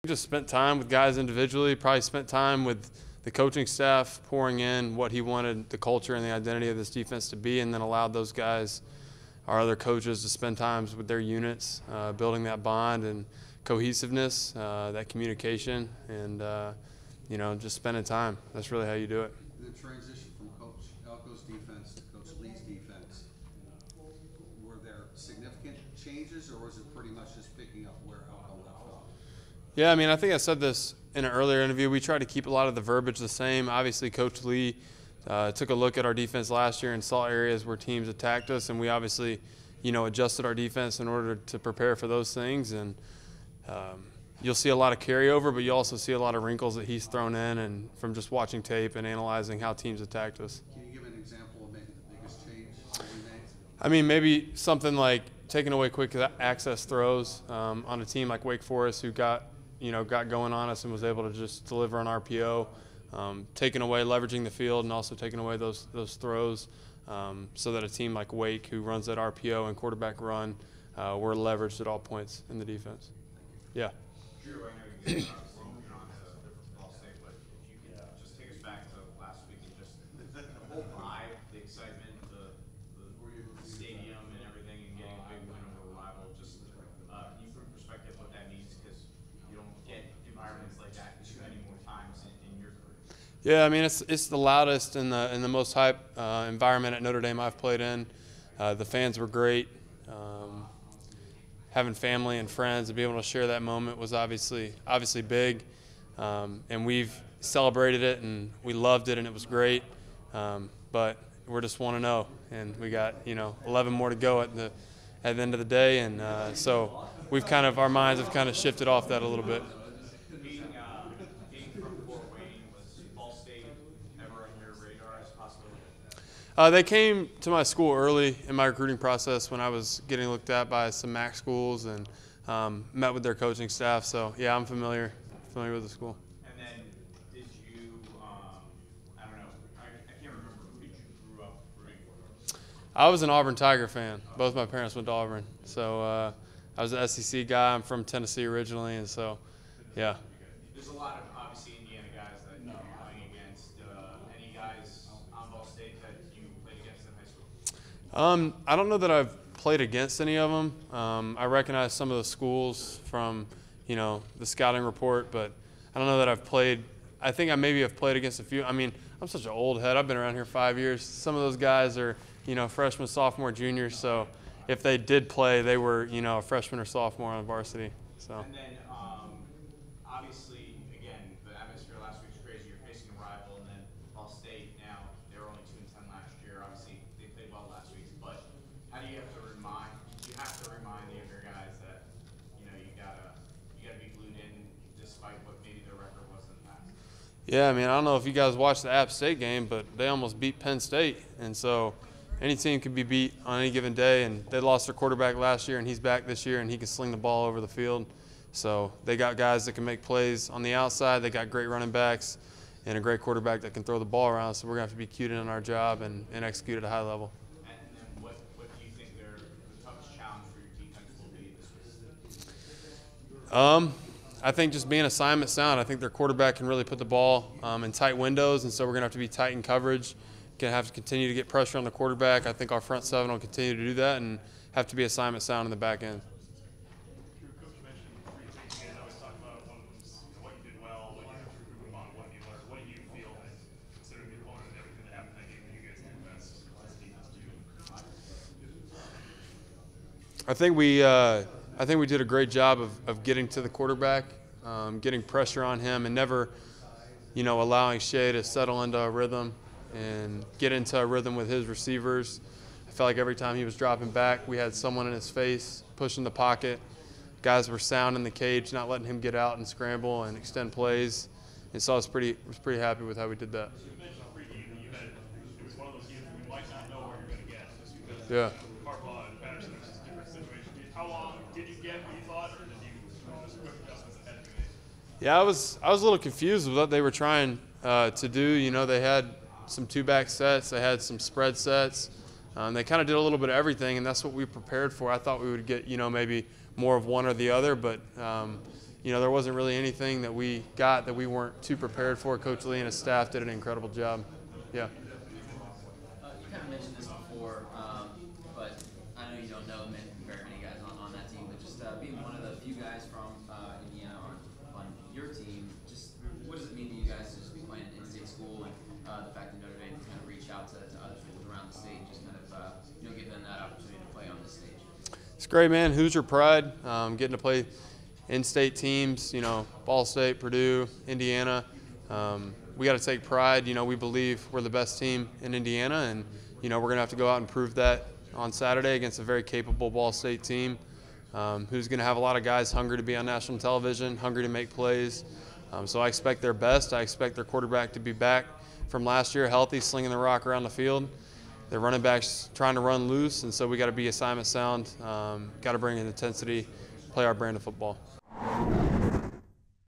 We just spent time with guys individually, probably spent time with the coaching staff, pouring in what he wanted the culture and the identity of this defense to be, and then allowed those guys, our other coaches, to spend times with their units, building that bond and cohesiveness, that communication, and just spending time. That's really how you do it. The transition from Coach Elko's defense to Coach Lee's defense, were there significant changes, or was it pretty much just picking up where Elko left off? Yeah, I think I said this in an earlier interview. We tried to keep a lot of the verbiage the same. Obviously, Coach Lee took a look at our defense last year and saw areas where teams attacked us, and we obviously, adjusted our defense in order to prepare for those things. And you'll see a lot of carryover, but you also see a lot of wrinkles that he's thrown in, and from just watching tape and analyzing how teams attacked us. Can you give an example of maybe the biggest change that we made? Maybe something like taking away quick access throws on a team like Wake Forest, who got going on us and was able to just deliver an RPO, taking away, leveraging the field, and also taking away those throws, so that a team like Wake, who runs that RPO and quarterback run, we're leveraged at all points in the defense. Yeah. Drue, I know you guys are moving on to a different ball state, but if you could just take us back to last week and just the whole vibe, the excitement, the stadium and everything, and getting a big win over a rival. Just can you put in perspective what that means, because you don't get environments like that too many more times in your career? Yeah, it's the loudest and the most hype environment at Notre Dame I've played in. The fans were great. Having family and friends and being able to share that moment was obviously big, and we've celebrated it and we loved it and it was great. But we're just 1-0, and we got 11 more to go at the end of the day, and so our minds have kind of shifted off that a little bit. Being from Fort Wayne, was Ball State ever on your radar as a possibility? They came to my school early in my recruiting process when I was getting looked at by some MAC schools, and met with their coaching staff. So yeah, I'm familiar with the school. And then did you, I don't know, I can't remember, who did you grew up rooting for? I was an Auburn Tiger fan. Both my parents went to Auburn. So I was an SEC guy. I'm from Tennessee originally, and so yeah. There's a lot of, obviously, Indiana guys that you're playing against. Any guys on Ball State that you played against in high school? I don't know that I've played against any of them. I recognize some of the schools from, the scouting report, but I don't know that I've played. I think I maybe have played against a few. I'm such an old head. I've been around here 5 years. Some of those guys are, freshmen, sophomore, juniors. So if they did play, they were, a freshman or sophomore on varsity. So. And then, obviously, again, the atmosphere last week was crazy. You're facing a rival, and then Ball State now, they were only 2-10 last year. Obviously, they played well last week. But how do you have to remind? You have to remind the younger guys that you gotta be glued in, despite what maybe their record was in the past. Yeah, I don't know if you guys watched the App State game, but they almost beat Penn State, and so any team can be beat on any given day. And they lost their quarterback last year, and he's back this year, and he can sling the ball over the field. So they got guys that can make plays on the outside. They got great running backs and a great quarterback that can throw the ball around. So we're going to have to be cued in on our job and execute at a high level. And then what do you think the toughest challenge for your defense will be this week? I think just being assignment sound. I think their quarterback can really put the ball in tight windows, and so we're going to have to be tight in coverage. Going to have to continue to get pressure on the quarterback. I think our front seven will continue to do that and have to be assignment sound in the back end. Coach mentioned three things again. I always talk about one of them is what you did well, what you improved upon, what you learned. What do you feel, considering the opponent and everything that happened in that game, that you guys did best as defense too? I think we did a great job of getting to the quarterback, getting pressure on him, and never, allowing Shea to settle into a rhythm and get into a rhythm with his receivers. I felt like every time he was dropping back, we had someone in his face, pushing the pocket. Guys were sound in the cage, not letting him get out and scramble and extend plays. And so I was pretty happy with how we did that. You mentioned pregame that it was one of those games where you might not know where you're going to get, just because Yeah. Harbaugh and Patterson, it's just a different situation. How long did you get what you thought, or did you just quick adjustments ahead of the game? Yeah, I was a little confused with what they were trying to do. They had some two-back sets. They had some spread sets. They kind of did a little bit of everything, and that's what we prepared for. I thought we would get, maybe more of one or the other, but there wasn't really anything that we got that we weren't too prepared for. Coach Lee and his staff did an incredible job. Yeah. You kind of mentioned this before, but I know you don't know very many guys on that team, but just being one of the few guys from Indiana on your team, just what does it mean to you guys to just be playing in-state school, and the fact that Notre Dame can kind of reach out to other schools around the state, just kind of give them that opportunity to play on this stage? It's great, man. Hoosier pride, getting to play in-state teams, Ball State, Purdue, Indiana. We got to take pride. We believe we're the best team in Indiana, and, we're going to have to go out and prove that on Saturday against a very capable Ball State team who's going to have a lot of guys hungry to be on national television, hungry to make plays. So I expect their best. I expect their quarterback to be back from last year, healthy, slinging the rock around the field. Their running back's trying to run loose, and so we got to be assignment sound, got to bring in intensity, play our brand of football.